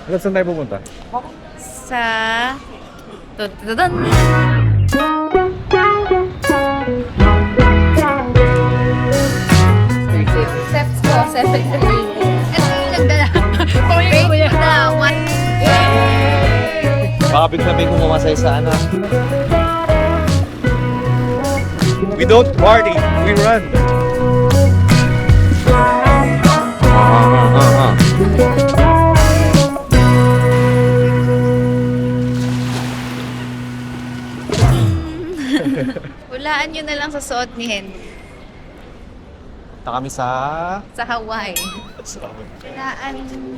Saan tayo pupunta? Sa... Dun. Steps ko, 7 Ito yung nagdala. Break na, one. Baka bigla kung mamasay sa ano. We don't party, we run. Hulaan nyo na lang sa suot ni Henry. Punta kami sa... Sa Hawaii. Hulaan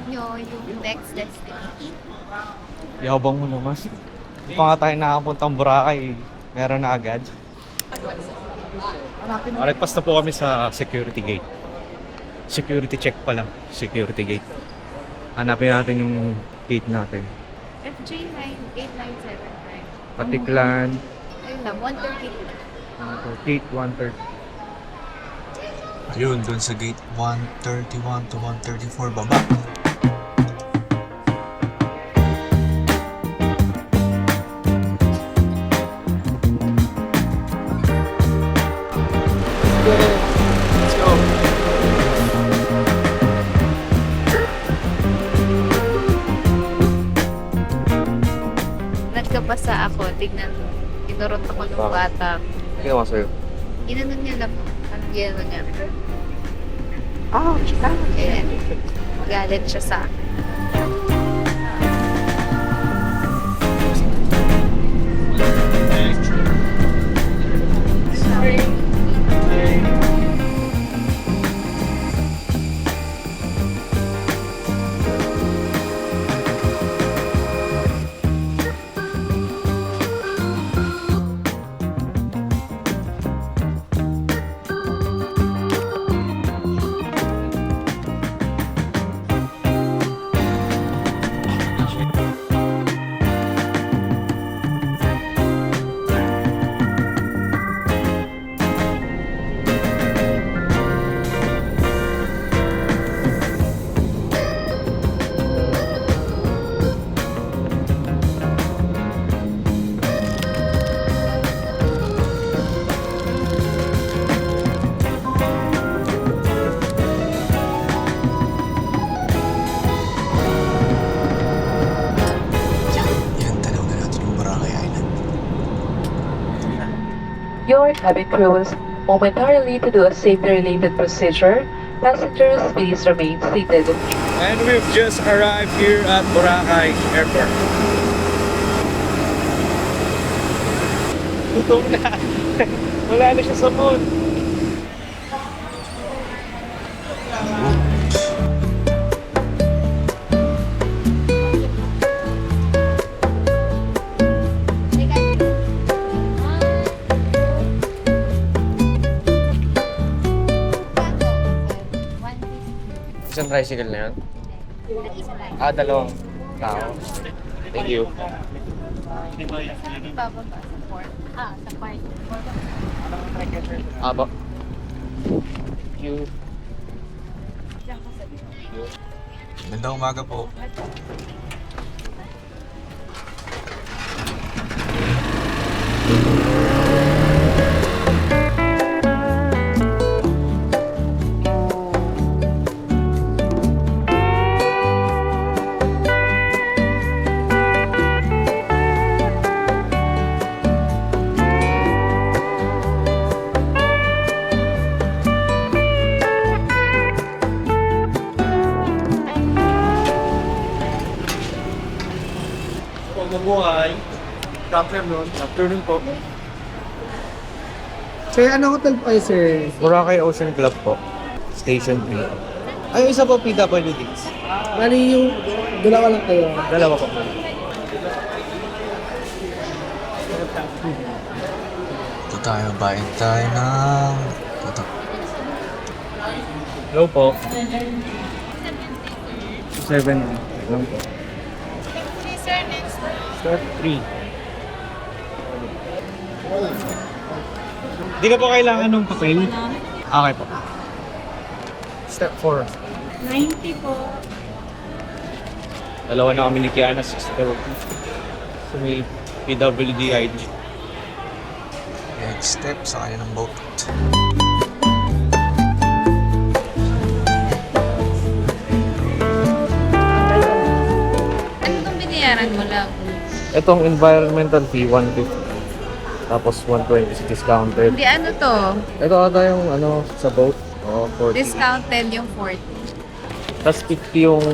nyo yung next destination. Yabang mo naman. Hindi pa nga tayo nakapuntang Boracay. Meron na agad. Alagpas na po kami sa security gate. Security check pa lang. Security gate. Hanapin natin yung gate natin. FJ98979. Patiklan. Ayun lang, 130. Gate 130. Ayun, dun sa gate 131 to 134 baba. Let's go. Nagkapasa ako, tignan mo. Tinurot ako ng Bakit? bata. Ginawa sa'yo. Ginanon niya lang. Anong ginanon niya? Oh, siya. Ayan. Galit siya sa akin. Yan, tanaw na natin yung Boracay Island. Your cabin crews momentarily to do a safety-related procedure. Passengers, please remain seated. And we've just arrived here at Boracay Airport. Gutom na. Wala na siya sa mood. Isang tricycle na yun? Dalawang tao. Thank you. Bababa sa port. Sa park. Aba. Thank you. Magandang umaga po. Mabuhay. Afternoon. Afternoon po. Sir, ano hotel po kayo, sir? Boracay Ocean Club po. Station 3. Ay, isa po PWDs. Bali yung dalawa lang kayo. Dalawa po. Ito tayo, bayan tayo ng... Ito. Hello po. 7 lang po. Step 3. Di ka po kailangan ng papel? Okay po. Step 4. 90 po. Dalawa na kami ni Kiana, 6:30. So may PWDIG. Next step sa kanya ng boat. Ano itong binayaran mo lang? Itong environmental fee, 150. Tapos 120 is discounted. Hindi, ano to? Ito ata yung ano sa boat. Oh, 40. Discounted yung 40. Tapos 50 yung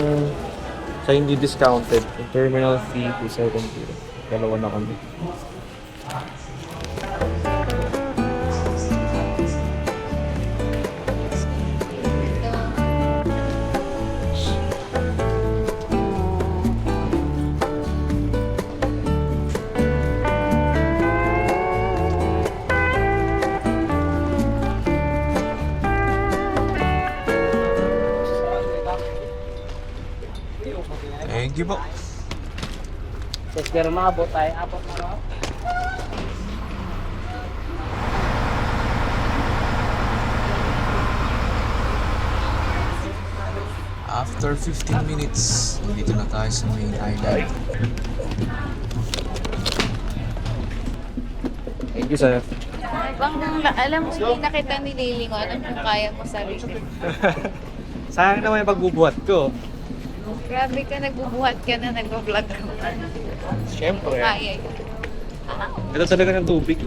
sa hindi discounted. Yung terminal fee, 270. Dalawa na kami. Thank you po. Pero maabot tayo, abot na rin. After 15 minutes, dito na tayo sa main island. Thank you, sir. Alam mo, hindi na kita nililingo. Alam kung kaya mo sarili. Sayang naman yung pagbubuhat ko. Grabe ka, nagbubuhat ka na, nagbablog ka pa. Siyempre. Kaya yun. Ito talaga ng tubig.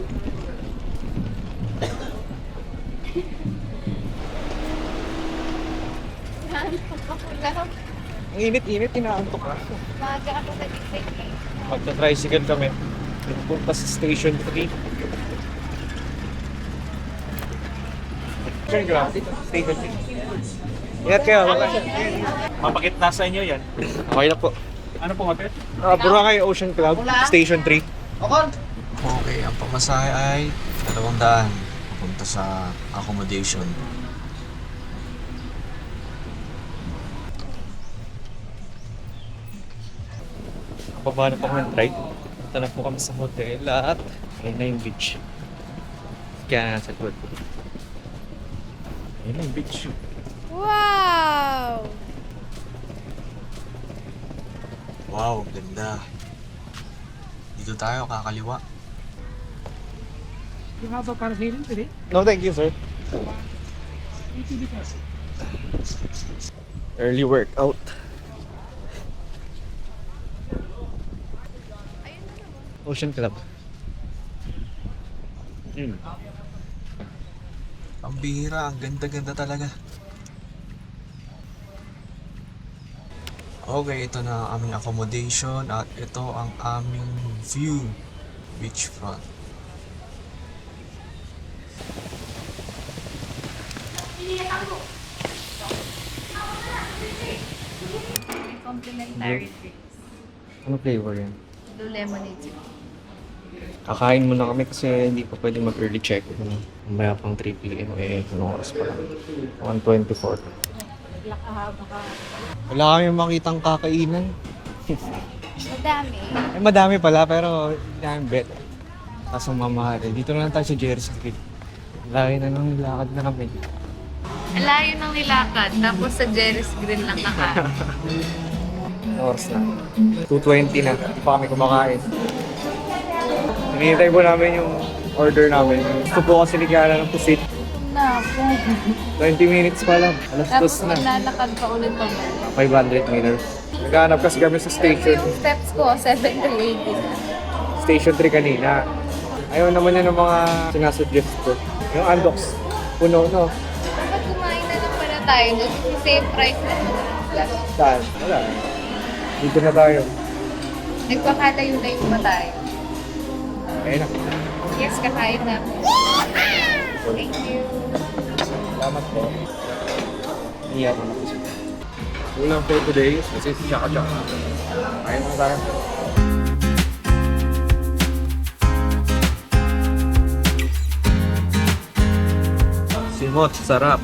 Ang init-init, inaantok ka. Maga ako nag-isip. Magta-tricycle kami. Punta sa Station 3. Station 3. Ingat kayo. Mapakit na sa inyo yan. Okay na po. Ano po hotel? Boracay Ocean Club, Station 3. Okay, ang pamasahe ay 200 papunta sa accommodation. Pababa na po kami ng ride. Punta na po kami sa hotel at ayun na yung beach. Kaya nasa likod. Ayun na yung beach. Wow! Wow, ganda. Dito tayo, kakaliwa. No, thank you, sir. Early workout. Ocean Club. Ang bihira, ang ganda-ganda talaga. Okay, ito na ang aming accommodation at ito ang aming view, beachfront. Complimentary drinks. Ano flavor yan? Blue lemonade. Kakain muna kami kasi hindi pa pwede mag-early check. Mamaya pang 3 p.m. Eh, anong oras pa lang? 1:24. Wala kami makitang kakainan. Madami. Eh, madami pala pero hindi namin bet. Kaso mamahal. Dito na lang tayo sa Jerry Street. Layo na nang nilakad na kami. Ang layo ng nilakad, tapos sa Jerry's Grill lang nakain. Anong oras na? 2:20 na. Hindi pa kami kumakain. Hinihintay po namin yung order namin. Gusto po kasi ni Kiara ng pusit. Naku. 20 minutes pa lang. Tapos Alas 2 na. maglalakad pa ulit pa. 500 meters. Naghahanap kasi kami sa station. Yung steps ko, 7 to 80 na. Station 3 kanina. Ayaw naman yan ng mga sinasuggest ko. Yung Andox. Puno, no? Dapat kumain na lang pala tayo. Doon same price na last. Saan? Wala. Dito na tayo. Nagpakatayo-tayo pa tayo. Ayun na. Yes, kakain na. Thank you. Salamat po. Iyak ko na kasi. Ulang for today kasi si Chaka Chaka. Ayun na tayo. Simot, sarap.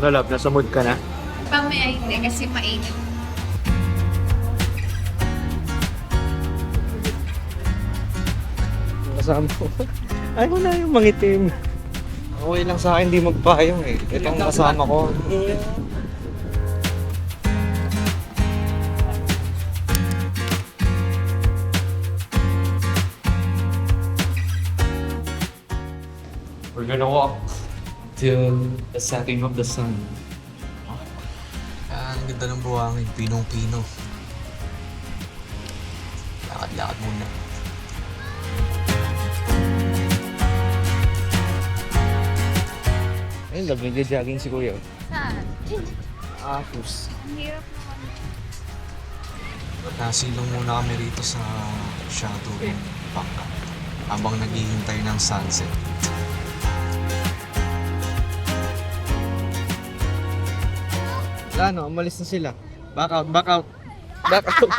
Ano love, nasa mood ka na? Pamaya hindi kasi mainit. Kasama ko. Ayaw na yung mangitim. Okay lang sa akin, di magpayong eh. Itong kasama ko. gonna walk till the setting of the sun. Ang ganda ng buhangin, pinong-pino. Lakad-lakad muna. Ayun, nag-jogging si Kuya. Saan? Apus. Ang hirap naman. Nasilong muna kami rito sa shadow ng bangka habang naghihintay ng sunset. Wala no, umalis na sila. Back out, back out. Back out.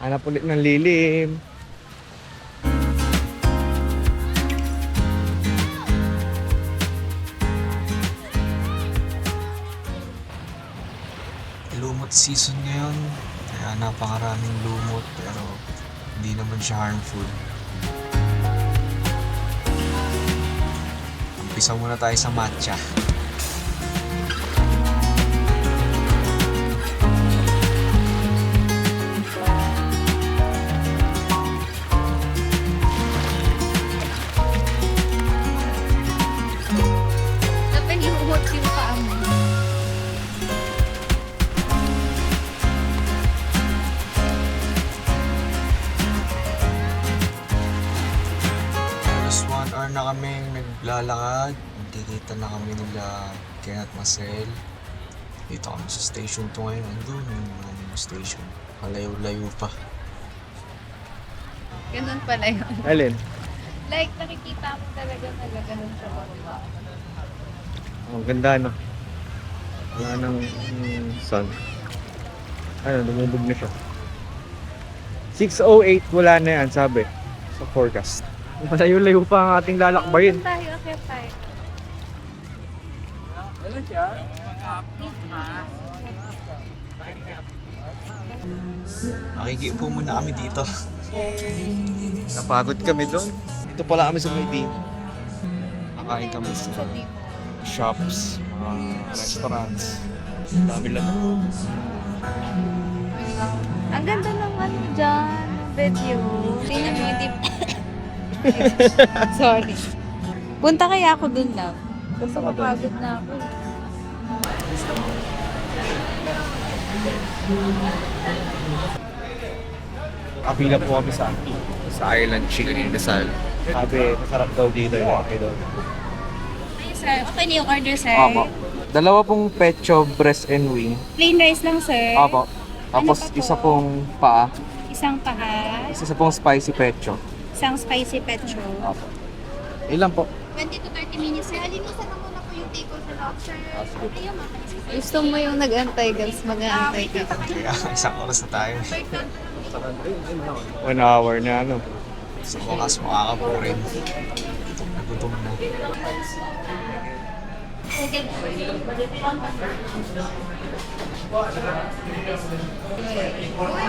Hanap ulit ng lilim. Lumot season ngayon, kaya napakaraming lumot pero hindi naman siya harmful. Umpisa muna tayo sa matcha. Dapat ihuhot yung paa mo. Alas 1 hour na kami naglalakad. Nagkikita na kami nila Ken at Marcel. Dito kami sa station 2 ngayon. Andun yung station. Kalayo-layo pa. Ganun pala yun. Alin? Like, nakikita mo talaga na gano'n siya baba. Ang ganda no. Wala nang sun. Ano, lumubog na siya. 6:08, wala na yan, sabi. Sa forecast. Malayo-layo pa ang ating lalakbayin. Tayo, akyat tayo. Makikiupo muna kami dito. Napagod kami doon. Dito pala kami sa Maydin. Nakain kami sa shops, restaurants. Dami lang. Ang ganda ng ano dyan, video. Tingnan mo yung tip. Sorry. Punta kaya ako dun lang. Kasi mapagod na ako. Kapila po kami sa Island Chicken Inasal. Sabi, masarap daw dito yung kape doon. Sir, okay na yung order, sir. Opo. Dalawa pong pecho, breast and wing. Plain rice lang, sir. Opo. Tapos Ano pa po? isa pong paa, Isang paha, isa pong spicy pecho. isang spicy pecho. Opo. Ilan po? 20 to 30 minutes, sir. Alinisan na muna po yung table sa loob, sir. Ayun, Gusto mo yung nag-antay, guys. Mag-aantay ka. Kaya isang oras na tayo. 1 hour na ano. Sa wakas makakapurin. Gutom na gutom na.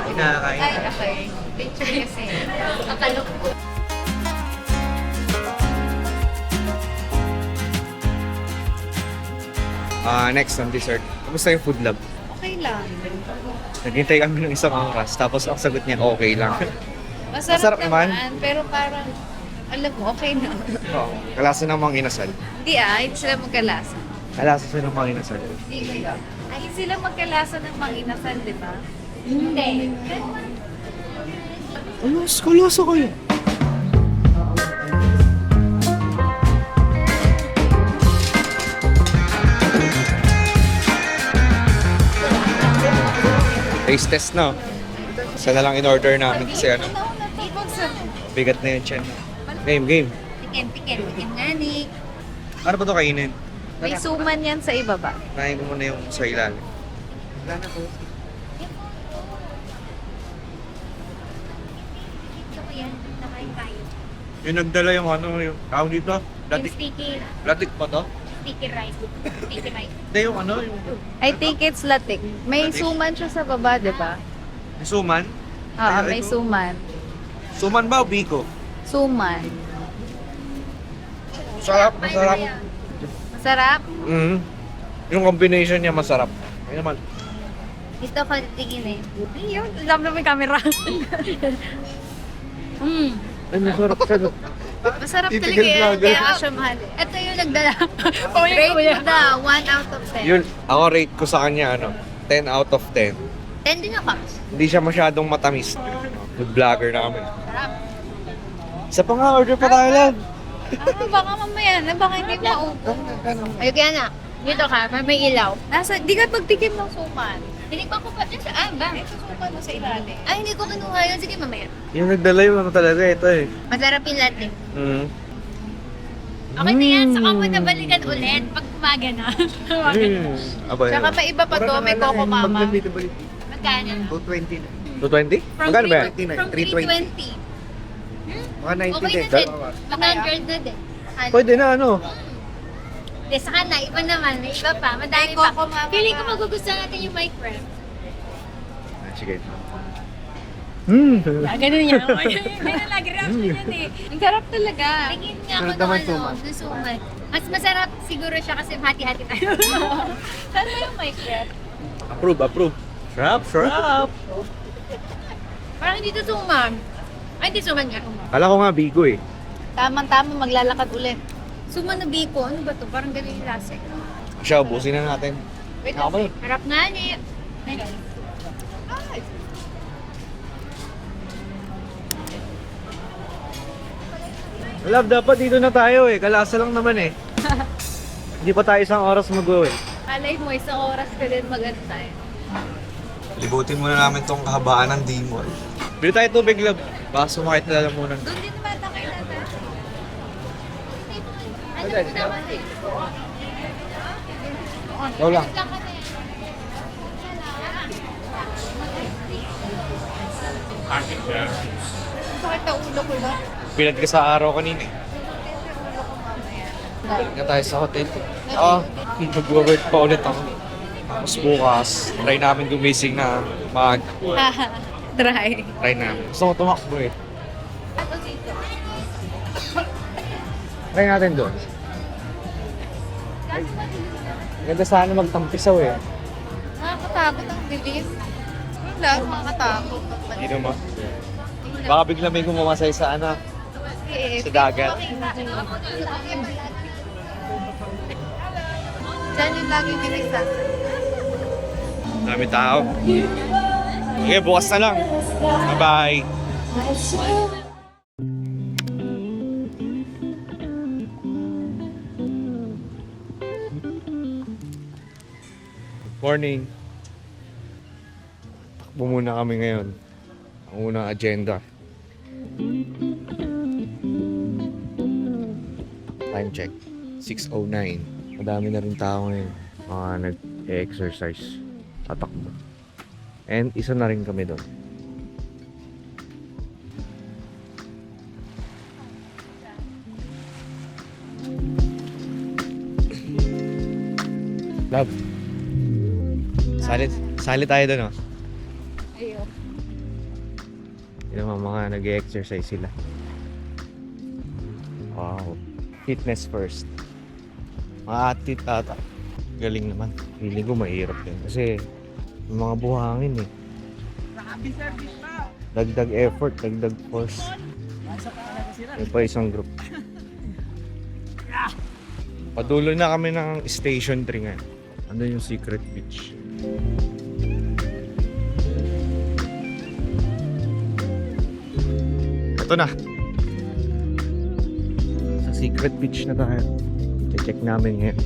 Kinakain. Ay, okay. Picture kasi. Akalok po. Next on dessert. Kamusta yung food lab? Okay lang. Naghintay kami ng isang oras, tapos ang sagot niya okay lang. Masarap, Masarap naman. Pero parang, alam mo, okay na. Oo. Kalasa ng mga inasal. Hindi sila magkalasa. Kalasa siya ng mga inasal. Ay, sila magkalasa ng manginasal, di ba? Hindi. Ano? Kalasa kayo? Taste test na. Isa na lang in-order namin kasi ano, bigat na yun siya. Game. Tiken nga ni. Ano ba ito kainin? May suman yan sa ibaba. Kain mo muna yung sa ilalim. Ito ko yan. Nakain tayo. Yung nagdala yung ano, yung tawag dito? Yung Latik pa to? sticky rice. Sticky rice. Hindi yung ano, yung I think it's latik. May Latik? suman siya sa baba, di ba? yung suman. Oo, Ay, may ito. suman. Suman ba o biko? Suman. Masarap. Masarap? Yung combination niya masarap. Ayun naman. Ito ko titigin eh. Yun, alam naman yung camera. Ay, masarap siya. Masarap talaga Typical yan, vlogger. kaya siya mahal. Ito yung nagdala. Rate mo na, 1 out of 10. Yun, ako rate ko sa kanya, 10 out of 10. 10 din ako. Hindi siya masyadong matamis. Good vlogger na kami. Sarap. Isa pa nga, order pa tayo lang. Baka mamaya na, baka hindi maupo. Ay, kaya na. Dito ka, may ilaw. Di ka pagtikim ng suman. Tinikman ko pa dyan sa ba? Ito suman mo sa ilalim. Ay, hindi ko kinuha yun. Sige, mamaya. Yung nagdala yung talaga, ito eh. Masarap yung latte. Mm. Okay na yan, saka mo nabalikan ulit pag umaga na. Abay. Saka may iba pa to, may Coco Mama. Magkano? 220 na. 220? Magkano ba yan? From 320. Mga 90 Okay din. na din. 100 na din. Pwede na Hindi, saka na, iba naman. May iba pa. Madami pa. Feeling ko magugustuhan natin yung microwave. Sige. Ganun yan. Ganun lagi reaction yan eh. Ang sarap talaga. Tingin nga ako ng suman. Mas masarap siguro siya kasi hati-hati tayo. Saan ba yung microwave? Approve. Sarap. Parang hindi to suman. Ay, hindi suman nga. Kala ko nga bigo eh. Tamang-tama, maglalakad ulit. Suman na biko, ano ba to? Parang ganun yung lasa. Siya, ubusin na natin. Wait, Okay. harap nga ni. Love, dapat dito na tayo eh. Kalasa lang naman eh. Hindi pa tayo isang oras mag-uwi. Alay mo, isang oras ka din mag-antay. Libutin muna namin tong kahabaan ng D-Mall. Bili tayo tubig, love. Baka sumakit na lang muna. Doon din naman na kayo natin. Ano mo naman eh? Ikaw lang. Sakit na ulo ko ba? Bilad ka sa araw kanina eh. Balik na tayo sa hotel. Mag-work pa ulit ako. Tapos bukas, try namin gumising na Try. Try namin. Gusto ko tumakbo eh. Ato dito. Try natin doon. Ganda sana magtampisaw eh. Nakakatakot ang dilim. Wala, nakakatakot. Hindi naman. Baka bigla may gumamasay sa sa dagat. Diyan yung lagi may nagsasabi. Dami tao. Okay, bukas na lang. Bye-bye. Morning. Takbo muna kami ngayon. Ang unang agenda. Time check. 6:09. Madami na rin tao ngayon. Mga nag-exercise. Tatakbo. And isa na rin kami doon. Love. Sali tayo doon, oh. Ayun. Yung mga nag-exercise sila. Wow. Fitness first. Mga athlete ata. Galing naman. Feeling ko mahirap din. Kasi yung mga buhangin eh. Dagdag effort, dagdag force. Yung pa isang group. Padulo na kami ng station 3 ngayon. Ano yung secret beach? Ito na. Sa secret beach na tayo. Check namin ngayon.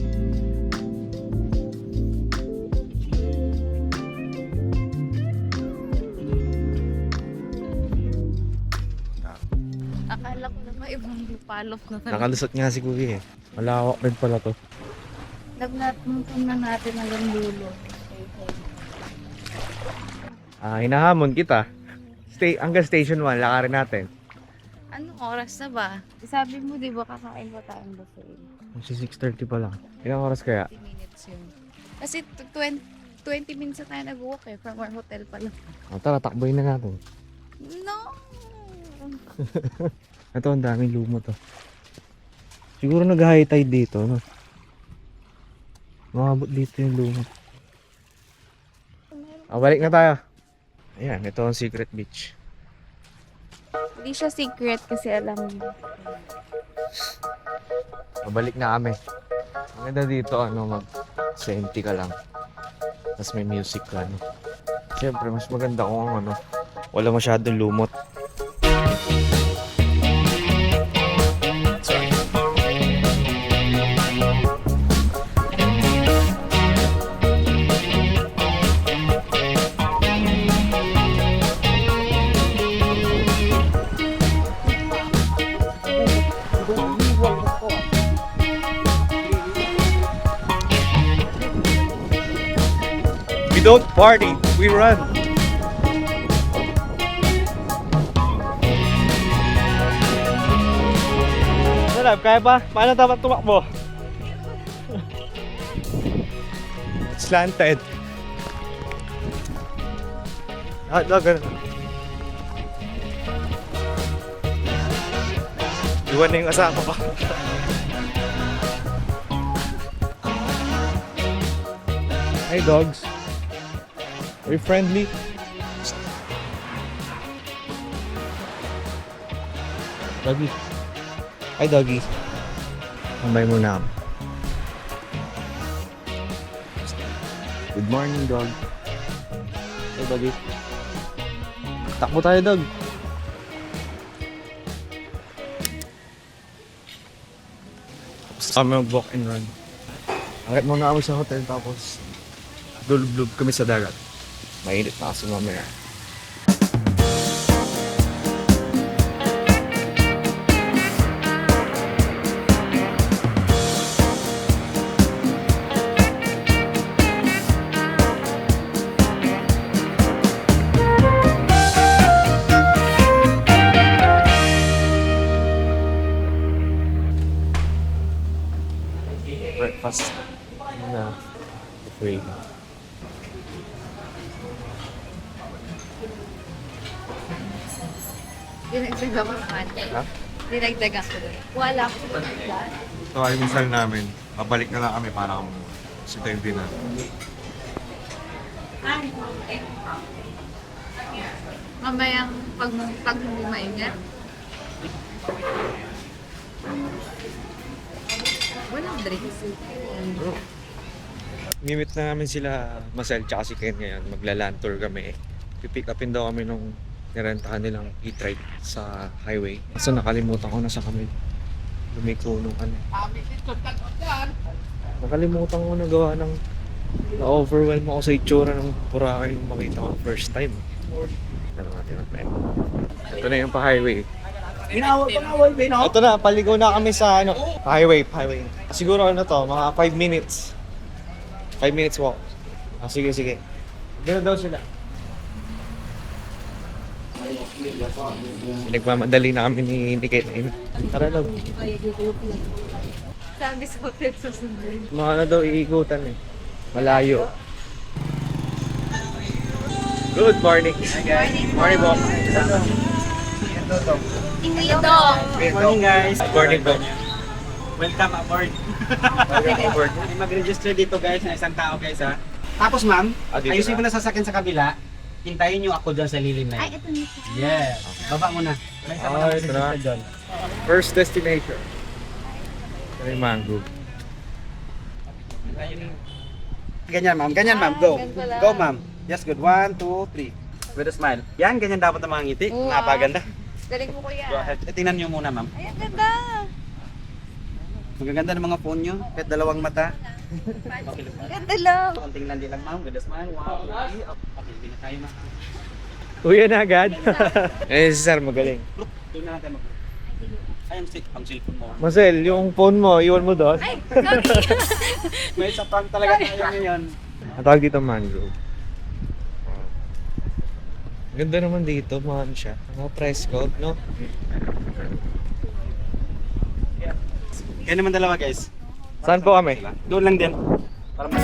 Akala ko naman ibang lupalop na talaga. Nakalusot nga si Kuya eh. Malawak rin pala to. Nagnatuntung na natin hanggang dulo. Hinahamon kita. Hanggang station 1, lakarin natin. Anong oras na ba? Sabi mo, di ba kakain pa tayong buffet? Kasi 6:30 pa lang. Ilang oras kaya? 20 minutes yun. Kasi 20 minutes na tayo nag-walk eh, from our hotel pa lang. Tara, takboy na natin. No! Ito, ang daming lumot to. Siguro nag-high tide dito, no? Makabot dito yung lumot. Balik na tayo. Ayan, ito ang secret beach. Hindi siya secret kasi alam mo. Pabalik na kami. Ang ganda dito, mag-senti ka lang. Tapos may music ka, Siyempre, mas maganda kung wala masyadong lumot. We don't party, we run. Sarap, kaya pa? Paano dapat tumakbo? Slanted. Ganun. Iwan na yung asawa ko. Hi dogs. Are you friendly? Doggy. Hi doggy. Tambay muna ako. Good morning dog. Hey doggy. Takbo tayo dog. Tapos kami mag-walk and run. Akit muna kami sa hotel tapos dulub-lub kami sa dagat. Mainit na kasi mamaya. Breakfast na buffet. Dinagdagan ko naman. Ha? Dinagdagan ko doon. Wala ko doon. So, ay minsan namin, babalik na lang kami para kung sa time din na. Mamayang pag hindi maingat. Walang drinks. Mimit na namin sila, Marcel tsaka si Ken ngayon. Magla-land tour kami. Pipick upin daw kami nung nirentahan nilang e-trike sa highway. So nakalimutan ko na sa kami. Lumiko nung Nakalimutan ko na gawa ng na-overwhelm ako sa itsura ng Boracay nung makita ko first time. Ito natin ang plan. Ito na yung pa-highway. Ito na, paligaw na kami sa highway. Siguro mga 5 minutes. 5 minutes walk. Sige. Gano'n daw sila. Nagmamadali na kami ni Kate. Tara lang. Sabi sa hotel susunod. Mga daw iikutan Malayo. Good morning. Morning po. Ito. Good morning guys. Morning po. Welcome aboard. Welcome aboard. Mag-register dito guys na isang tao guys ha. Tapos ma'am, Dito ayusin na. mo na sasakyan sa kabila. Hintayin nyo ako dyan sa lilim na Ay, yun. ito nito. Yes. Baba mo na. May isa pa Ah, na ito na. register dyan. First destination. Ito yung mangrove. Ganyan ma'am, go. ganun pala. Go ma'am. Yes, good. 1, 2, 3. With a smile. Yan, ganyan dapat ang mga ngiti. Oo, Napaganda. Galing mo kuya. Go ahead. Tingnan nyo muna ma'am. Ay, ang ganda. Magaganda ng mga phone nyo. Kahit dalawang mata. Ang ganda lang. Konting landi lang ma'am. With a smile. 1, 2, 3. Okay, hindi na tayo ma'am. Uy, na agad. Si Sir magaling. Look, doon na natin mag- Ay, ang cellphone mo. Marcel, yung phone mo, iwan mo doon. Ay, sorry. May isa prank talaga tayo ngayon. Ang tawag dito mangrove. Ganda naman dito, mga siya. Mga press code, no? Kaya naman dalawa guys. Saan po kami? Doon lang din. Para mas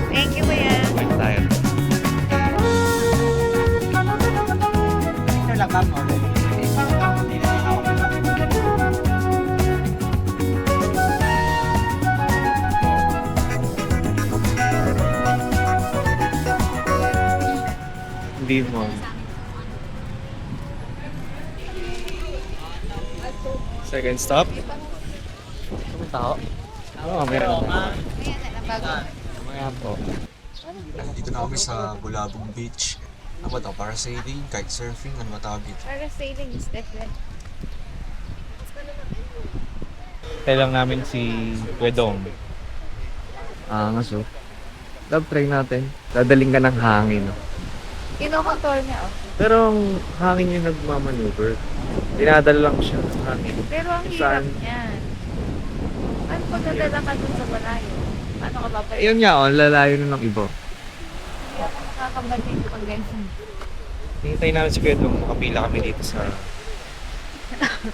Thank you, kuya. Balik tayo. lang ma'am. Demon. Second stop. Ang tao? Oo, meron na. Ayan na, nabago. Mamaya po. Dito na kami sa Bulabog Beach. Ano ba ito? Parasailing, kitesurfing, ano matawag dito? Parasailing is different. Tayo lang namin si Wedong. Angas oh. Love try natin. Dadaling ka ng hangin. Oh. Kinokontrol niya, oh. Pero ang hangin yung nagmamaneuver. Dinadala lang siya ng hangin. Pero ang hirap Saan? niyan. Ano pag nadala ka dun sa malayo? Paano ka babalik? Ayun nga oh, lalayo na ng iba. Hindi ako makakabalik pag ganyan. Hintay namin si Wedong. Makapila kami dito sa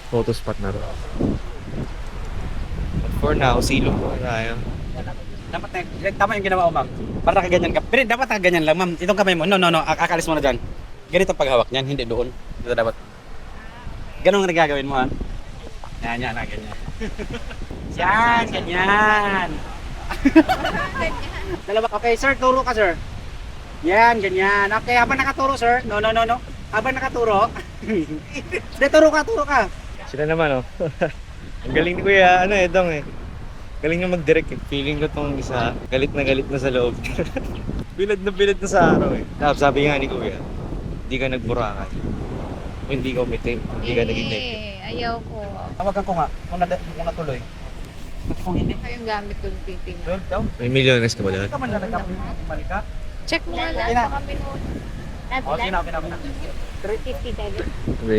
photo spot na rin. But for now, silong po tayo. Dapat tama yung ginawa mo, ma'am. Para nakaganyan ka. Pero dapat nakaganyan lang, ma'am. Itong kamay mo. No. Akalis mo na dyan. Ganito paghawak niyan, hindi doon. Dito dapat. Ganun ang nagagawin mo, ha? Yan, ganyan. Yan, ganyan. Dalawa. Okay, sir, turo ka, sir. Yan, ganyan. Okay, habang nakaturo, sir. No. Habang nakaturo. Hindi, turo ka. Sila naman oh. Ang galing ni Kuya, Edong eh. Galing niya mag-direct eh. Feeling ko tong isa, galit na sa loob. bilad na sa araw eh. Tapos sabi nga ni Kuya, hindi ka nagburangan. O hindi ka umiti, hindi ka naging negative. Ayaw ko. Tawagan ko nga, kung natuloy. Kung hindi, Yung gamit ko yung titing. 12 daw. May milyones ka ba doon? Ikaw man na balik ka. Check mo nga lang Ina. sa kami noon. Okay na. 350 tayo. Hindi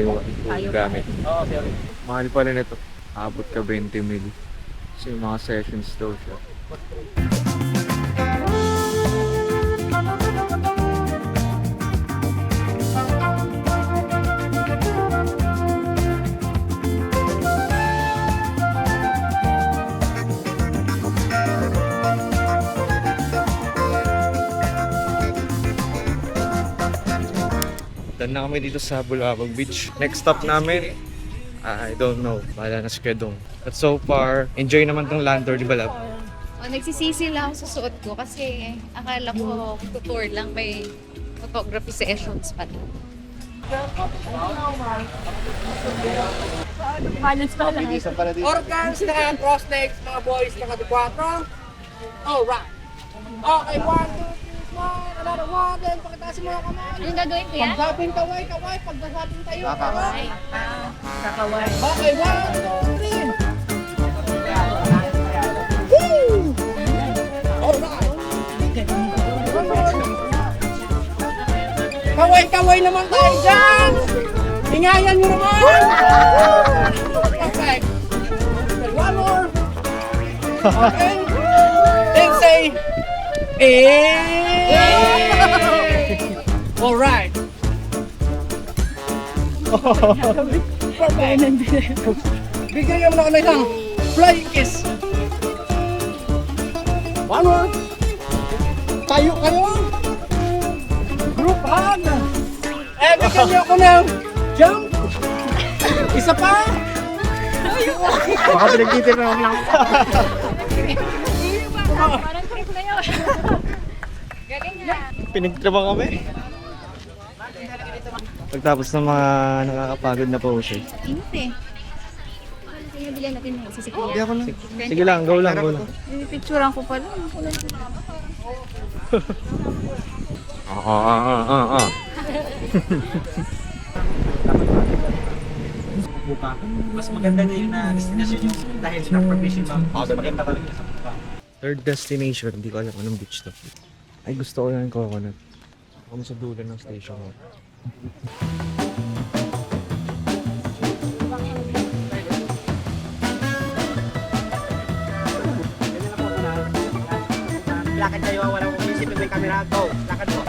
yung gamit. Oo, sorry. Mahal pa rin ito. Abot ka 20 mil. Kasi yung mga sessions daw siya. Done na kami dito sa Bulabog Beach. Next stop namin, I don't know. Bahala na si Kedong. But so far, enjoy naman tong Landor, di ba, Lab? O, nagsisisi lang ako sa suot ko kasi akala ko tutor lang, may photography sessions pa. Organs na prosthetics, mga boys, naka-4. Alright. Okay, 1, 2, 3, smile. Another 1, then pakitasin mo yung kamay. Anong gagawin ko yan? Pagsapin kaway, pagsapin tayo. Kakaway. Kakaway. Okay, 1, 2, 3. Woo! Alright. Kaway naman tayo dyan! Hingayan nyo naman! Perfect! One more! Okay? Then say, alright! Perfect! Bigyan nyo naman ako ng isang flying kiss! One more! Tayo kayo! Group hug! Bigyan nyo ako ng jump! Isa pa! Baka pinagtitir na lang. Parang trip na yun. Galing nga. Pinagtraban kami. Pagtapos ng mga nakakapagod na poses. Init eh. Sige, bilhan natin na sisikiyan. Hindi ako na. Sige lang, go lang. Picturean ko pala. Mas maganda na yung destination yung dahil sa provision, ma'am. Mas maganda talaga sa buka. Third destination, hindi ko alam anong beach to. Ay, gusto ko yung coconut. Ako sa dulo ng station mo. Lakad kayo, walang isipin mo yung camera. Go, lakad mo.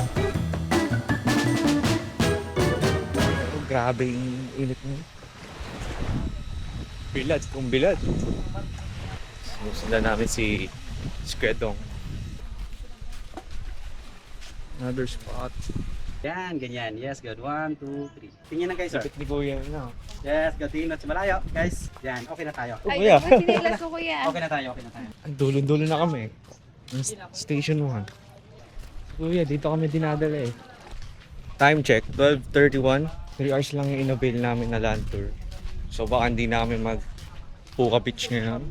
Oh, grabe yung init mo. Bilad, kung bilad. Sinusundan namin si Kedong. Another spot. Yan, ganyan. Yes, good. 1, 2, 3. Tingnan na kayo, sir. Sapit ni Kuya na. Yes, good. Tingnan na sa malayo. Guys, yan. Okay na tayo. Oh, Kuya. Sinilas ko kuya. Okay na tayo. Ang dulo-dulo na kami. Ang Station 1. Kuya, dito kami dinadala eh. Time check, 12:31. 3 hours lang yung inabil namin na land tour. So baka hindi namin mag Puka Beach ngayon.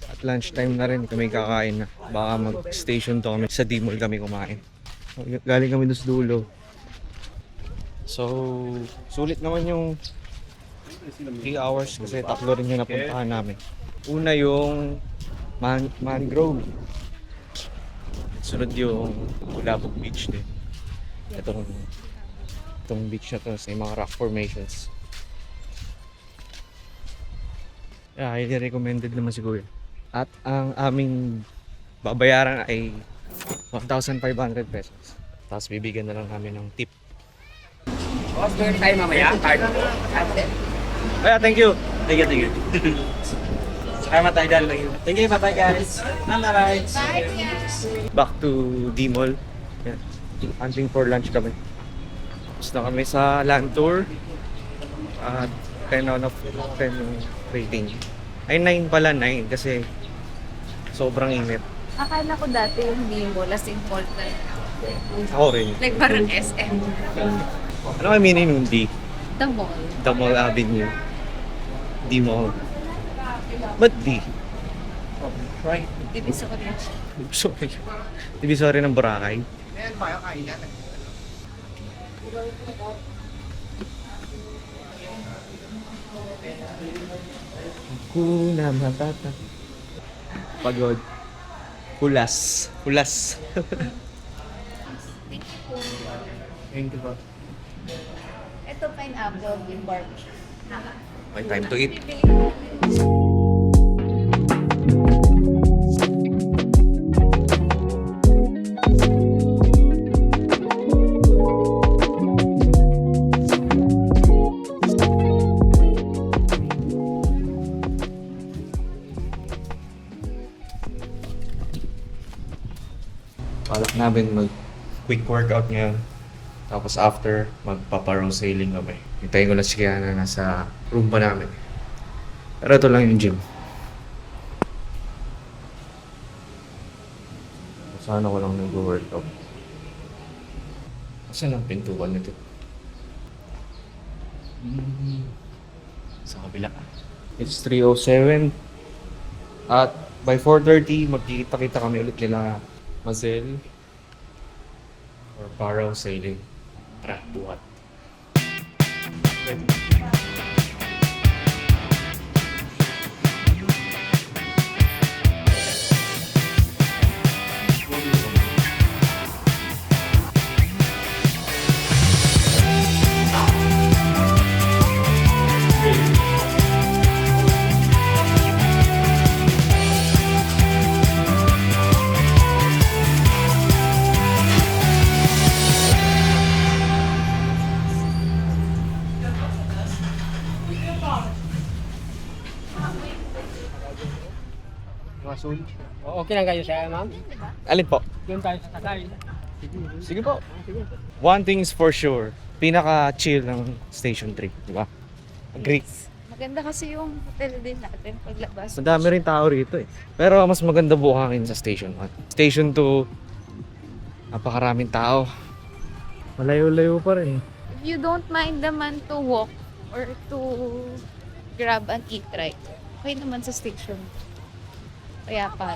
At lunchtime na rin kami kakain na. Baka mag-station to kami. Sa D-Mall kami kumain. Galing kami doon sa dulo. So, sulit naman yung 3 hours kasi 3 rin yung napuntahan namin. Una yung mangrove. Sunod yung Bulabog Beach din. Itong beach na to sa mga rock formations. Yeah, highly recommended naman si Kuya. At ang aming babayaran ay 1,500 pesos. Tapos bibigyan na lang namin ng tip. Boss, meron tayo mamaya. Card. Kaya, thank you! Thank you. Salamat tayo dahil. Thank you, bye-bye guys. Bye-bye. Back to D-Mall. Yeah. Hunting for lunch kami. Tapos na kami sa land tour. At 10 out of 10 yung rating. Ay 9 pala, 9 kasi sobrang init. Akala ko dati yung D-Mall as in mall na. Ako rin. Like parang SM. Ano kayo meaning ng D? The mall. The Mall Avenue. D-Mall. Ba't D? Right. Divisoria. Sorry. Divisoria ng Boracay. Kuna matata. Pagod. Hulas. Hulas. Thank you po. Ito pineapple with barbecue. Okay, time to eat. Balak namin mag quick workout ngayon. Tapos after, magpapa-row sailing kami. Hintayin ko lang si Kiana nasa room pa namin. Pero ito lang yung gym. Sana ko lang nag-workout. Saan ang pintuan nito? Sa kabila. It's 3:07. At by 4:30, magkikita-kita kami ulit nila Mazel or Paraw Sailing. Tara, buhat. Okay lang kayo siya, ma'am? Alin po? Doon tayo sa sakay. Sige po. One thing is for sure, pinaka-chill ng Station 3, di ba? Agree. Maganda kasi yung hotel din natin paglabas. Madami rin tao rito eh. Pero mas maganda buhangin sa Station 1. Station 2, napakaraming tao. Malayo-layo pa rin. If you don't mind naman to walk or to grab and eat right, okay naman sa station. Kaya pa.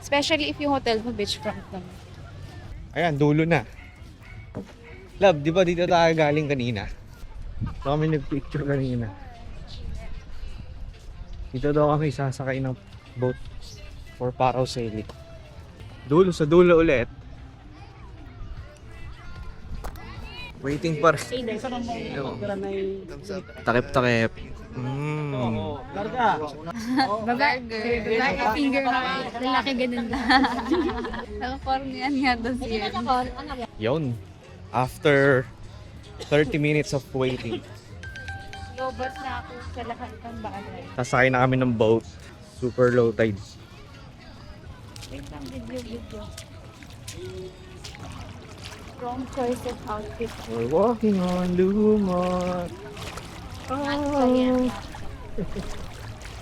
Especially if yung hotel mo beachfront naman. Ayan, dulo na. Love, di ba dito tayo galing kanina? So kami nag-picture kanina. Dito daw kami sasakay ng boat for Paraw Sailing. Dulo sa dulo ulit. Waiting pa rin. Takip-takip. Babae, finger na lalaki ganun lang. Nakakornian nga daw siya. Yun. After 30 minutes of waiting, Lobot na ako sa lahat ng bagay. sasakay na kami ng boat. Super low tide. Wait lang, video. Wrong choice of outfit. We're walking on Lumot.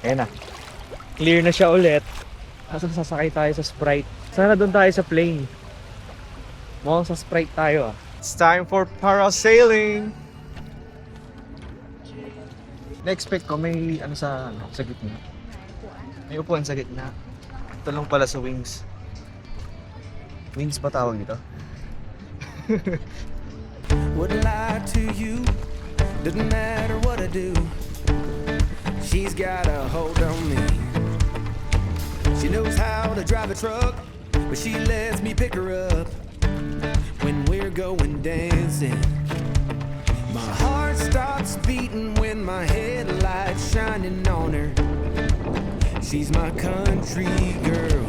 Ayan na. Clear na siya ulit. Kaso sasakay tayo sa Sprite. Sana doon tayo sa plane. Mukhang sa Sprite tayo ah. It's time for parasailing! Na-expect ko may ano sa gitna. May upuan sa gitna. Ito lang pala sa wings. Wings ba tawag dito? Wouldn't lie to you, doesn't matter what I do. She's got a hold on me. She knows how to drive a truck, but she lets me pick her up when we're going dancing. My heart stops beating when my headlights shining on her. She's my country girl.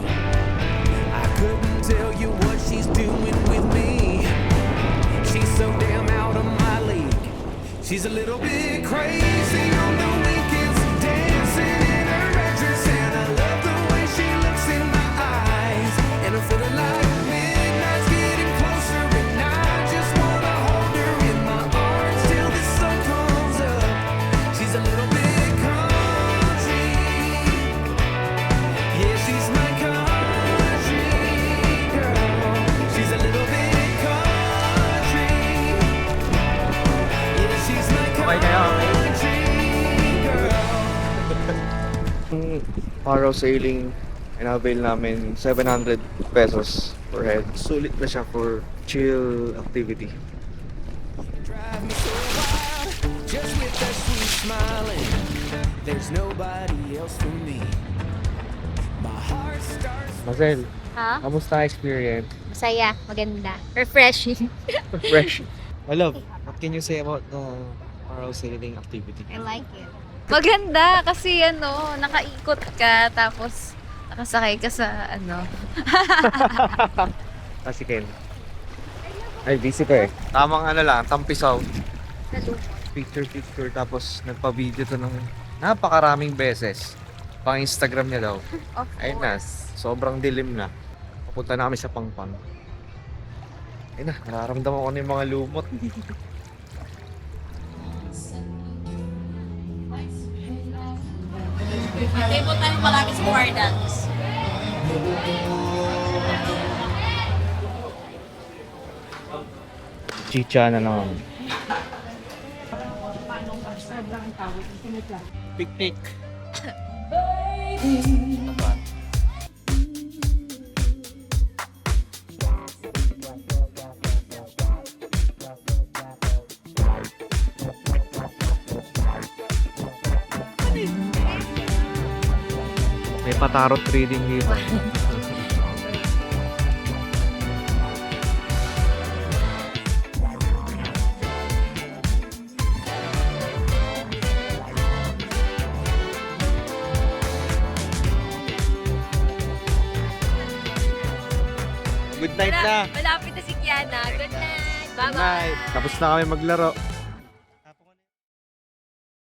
I couldn't tell you what she's doing with me. She's so damn out of my league. She's a little bit crazy on the weekends, dancing in her red dress, and I love the way she looks in my eyes. And I'm feeling like midnight's getting closer, and I just wanna hold her in my arms till the sun comes up. She's a little bit country, yeah, she's my country girl. She's a little bit country, yeah, she's my Okay kayo, okay? country girl. Parasailing, in-avail namin 700 pesos per head. Sulit na siya for chill activity. Drive me so wild, just with that sweet smiling. There's nobody else for me. My heart starts. Marcel, Ha? kamusta experience? Masaya, maganda. Refreshing. Fresh. I love. What can you say about the parasailing activity? I like it. Maganda kasi nakaikot ka tapos nakasakay ka sa Kasi Ken. Ay, busy ka eh. Tamang lang, tampisaw. sa lumot. Picture tapos nagpa-video to ng napakaraming beses. Pang Instagram niya daw. Of Ayun na, sobrang dilim na. Papunta na kami sa Pangpang. Ayun na, nararamdaman ko na yung mga lumot. Table tayo palagi sa Wardans. Chicha na naman. Picnic. May patarot reading dito. Good night na. Malapit na si Kiana. Good night. Bye-bye. Good night. Tapos na kami maglaro.